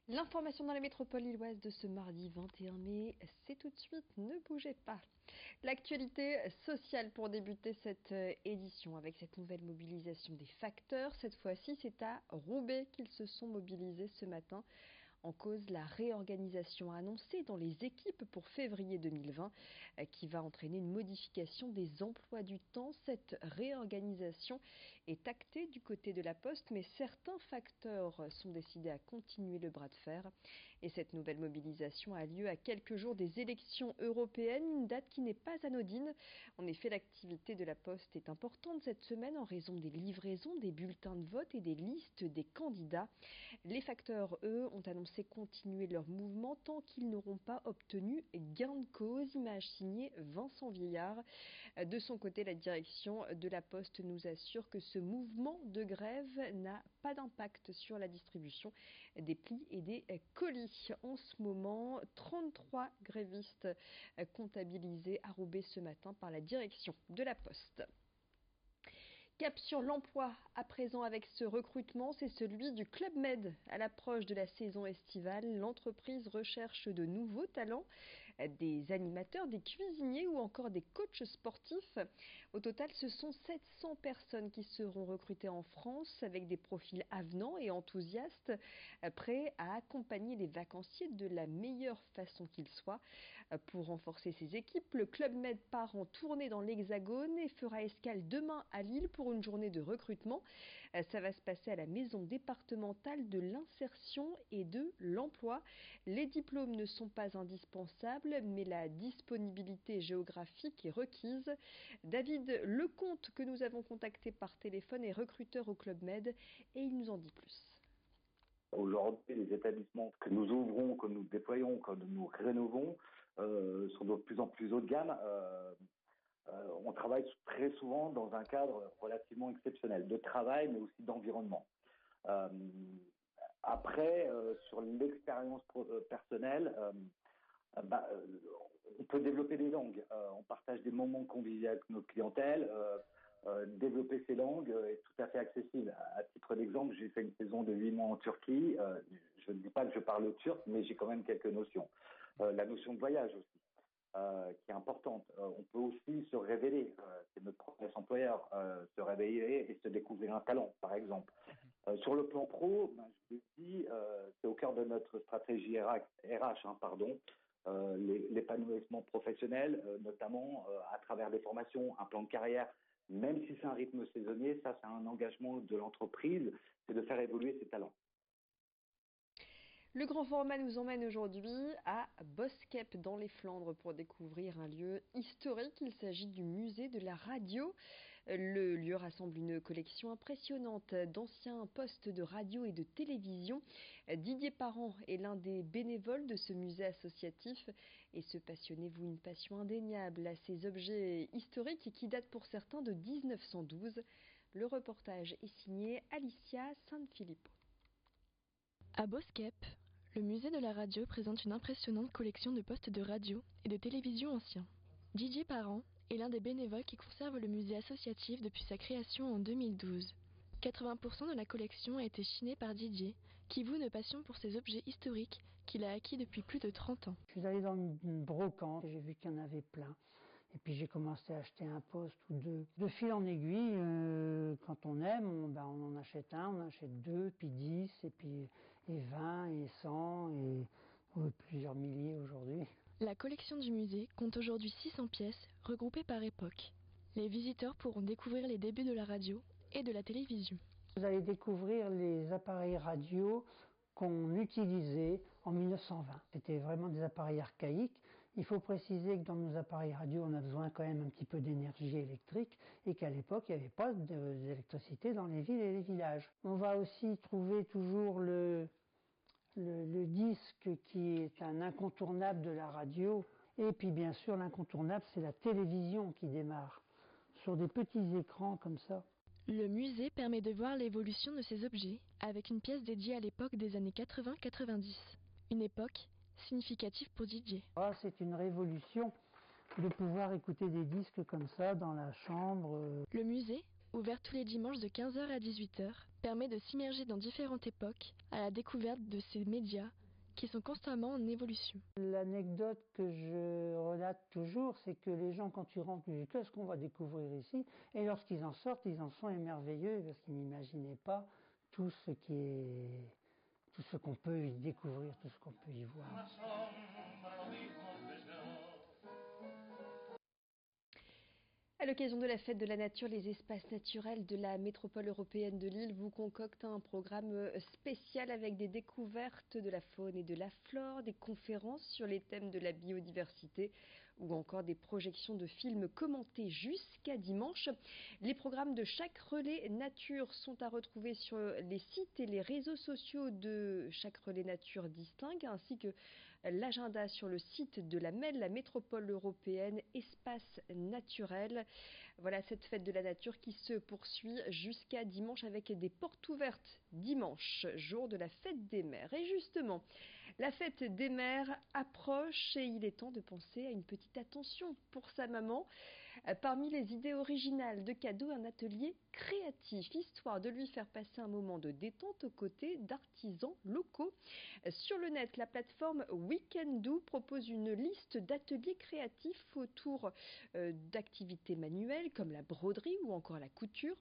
L'information dans la métropole lilloise de ce mardi 21 mai, c'est tout de suite, ne bougez pas. L'actualité sociale pour débuter cette édition avec cette nouvelle mobilisation des facteurs. Cette fois-ci, c'est à Roubaix qu'ils se sont mobilisés ce matin. En cause, la réorganisation annoncée dans les équipes pour février 2020 qui va entraîner une modification des emplois du temps. Cette réorganisation est actée du côté de la Poste, mais certains facteurs sont décidés à continuer le bras de fer. Et cette nouvelle mobilisation a lieu à quelques jours des élections européennes, une date qui n'est pas anodine. En effet, l'activité de la Poste est importante cette semaine en raison des livraisons, des bulletins de vote et des listes des candidats. Les facteurs, eux, ont annoncé continuer leur mouvement tant qu'ils n'auront pas obtenu gain de cause. Image signée Vincent Vieillard. De son côté, la direction de la Poste nous assure que ce mouvement de grève n'a pas d'impact sur la distribution des plis et des colis. En ce moment, 33 grévistes comptabilisés à Roubaix ce matin par la direction de la Poste. Cap sur l'emploi à présent avec ce recrutement, c'est celui du Club Med. À l'approche de la saison estivale, l'entreprise recherche de nouveaux talents, des animateurs, des cuisiniers ou encore des coachs sportifs. Au total, ce sont 700 personnes qui seront recrutées en France avec des profils avenants et enthousiastes, prêts à accompagner les vacanciers de la meilleure façon qu'ils soient. Pour renforcer ses équipes, le Club Med part en tournée dans l'Hexagone et fera escale demain à Lille pour une journée de recrutement. Ça va se passer à la maison départementale de l'insertion et de l'emploi. Les diplômes ne sont pas indispensables, mais la disponibilité géographique est requise. David Lecomte, que nous avons contacté par téléphone, est recruteur au Club Med et il nous en dit plus. Aujourd'hui, les établissements que nous ouvrons, que nous déployons, que nous rénovons, sont de plus en plus haut de gamme. On travaille très souvent dans un cadre relativement exceptionnel de travail, mais aussi d'environnement. Après, sur l'expérience personnelle, on peut développer des langues. On partage des moments conviviaux avec notre clientèle. Développer ces langues est tout à fait accessible. À titre d'exemple, j'ai fait une saison de 8 mois en Turquie. Je ne dis pas que je parle turc, mais j'ai quand même quelques notions. La notion de voyage aussi. Qui est importante. On peut aussi se révéler, c'est notre propre employeur, se réveiller et se découvrir un talent, par exemple. Sur le plan pro, je vous le dis, c'est au cœur de notre stratégie RH, l'épanouissement professionnel, notamment à travers des formations, un plan de carrière, même si c'est un rythme saisonnier, ça c'est un engagement de l'entreprise, c'est de faire évoluer ses talents. Le grand format nous emmène aujourd'hui à Boskep dans les Flandres pour découvrir un lieu historique. Il s'agit du musée de la radio. Le lieu rassemble une collection impressionnante d'anciens postes de radio et de télévision. Didier Parent est l'un des bénévoles de ce musée associatif et se passionnez-vous une passion indéniable à ces objets historiques qui datent pour certains de 1912. Le reportage est signé Alicia Sanfilippo. À Boskep, le musée de la radio présente une impressionnante collection de postes de radio et de télévision anciens. Didier Parent est l'un des bénévoles qui conserve le musée associatif depuis sa création en 2012. 80% de la collection a été chinée par Didier, qui voue une passion pour ces objets historiques qu'il a acquis depuis plus de 30 ans. Je suis allé dans une brocante et j'ai vu qu'il y en avait plein. Et puis j'ai commencé à acheter un poste ou deux. De fil en aiguille, quand on aime, on en achète un, on en achète deux, puis 10, et 20, et 100, et plusieurs milliers aujourd'hui. La collection du musée compte aujourd'hui 600 pièces, regroupées par époque. Les visiteurs pourront découvrir les débuts de la radio et de la télévision. Vous allez découvrir les appareils radio qu'on utilisait en 1920. C'était vraiment des appareils archaïques. Il faut préciser que dans nos appareils radio, on a besoin quand même un petit peu d'énergie électrique et qu'à l'époque, il n'y avait pas d'électricité dans les villes et les villages. On va aussi trouver toujours le disque qui est un incontournable de la radio. Et puis bien sûr, l'incontournable, c'est la télévision qui démarre sur des petits écrans comme ça. Le musée permet de voir l'évolution de ces objets avec une pièce dédiée à l'époque des années 80-90. Une époque significative pour Didier. C'est une révolution de pouvoir écouter des disques comme ça dans la chambre. Le musée ouvert tous les dimanches de 15h à 18h, permet de s'immerger dans différentes époques à la découverte de ces médias qui sont constamment en évolution. L'anecdote que je relate toujours, c'est que les gens, quand tu rentres, disent qu'est-ce qu'on va découvrir ici? Et lorsqu'ils en sortent, ils en sont émerveilleux parce qu'ils n'imaginaient pas tout ce qu'on peut y découvrir, tout ce qu'on peut y voir. À l'occasion de la fête de la nature, les espaces naturels de la métropole européenne de Lille vous concoctent un programme spécial avec des découvertes de la faune et de la flore, des conférences sur les thèmes de la biodiversité ou encore des projections de films commentés jusqu'à dimanche. Les programmes de chaque relais nature sont à retrouver sur les sites et les réseaux sociaux de chaque relais nature distinct, ainsi que l'agenda sur le site de la MEL, la métropole européenne Espace Naturel. Voilà cette fête de la nature qui se poursuit jusqu'à dimanche avec des portes ouvertes dimanche, jour de la fête des mères. Et justement, la fête des mères approche et il est temps de penser à une petite attention pour sa maman. Parmi les idées originales de cadeaux, un atelier créatif, histoire de lui faire passer un moment de détente aux côtés d'artisans locaux. Sur le net, la plateforme Weekendoo propose une liste d'ateliers créatifs autour d'activités manuelles comme la broderie ou encore la couture.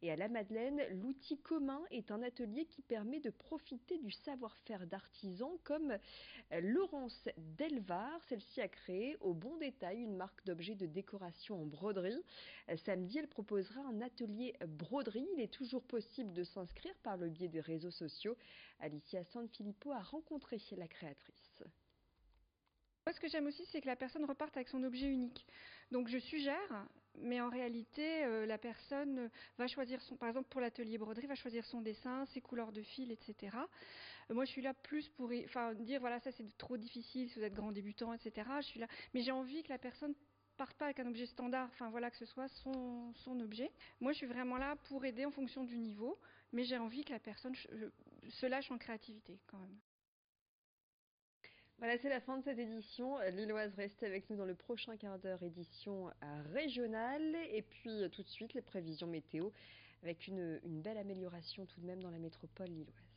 Et à la Madeleine, l'outil commun est un atelier qui permet de profiter du savoir-faire d'artisans comme Laurence Delvar. Celle-ci a créé au Bon Détail une marque d'objets de décoration en broderie. Samedi, elle proposera un atelier broderie. Il est toujours possible de s'inscrire par le biais des réseaux sociaux. Alicia Sanfilippo a rencontré la créatrice. Moi, ce que j'aime aussi, c'est que la personne reparte avec son objet unique. Donc, je suggère, mais en réalité, la personne va choisir par exemple, pour l'atelier broderie, va choisir son dessin, ses couleurs de fil, etc. Moi, je suis là plus pour dire, voilà, ça c'est trop difficile si vous êtes grand débutant, etc. Je suis là, mais j'ai envie que la personne parte pas avec un objet standard, que ce soit son objet. Moi, je suis vraiment là pour aider en fonction du niveau, mais j'ai envie que la personne se lâche en créativité quand même. Voilà, c'est la fin de cette édition lilloise. Restez avec nous dans le prochain quart d'heure, édition régionale. Et puis tout de suite, les prévisions météo avec une belle amélioration tout de même dans la métropole lilloise.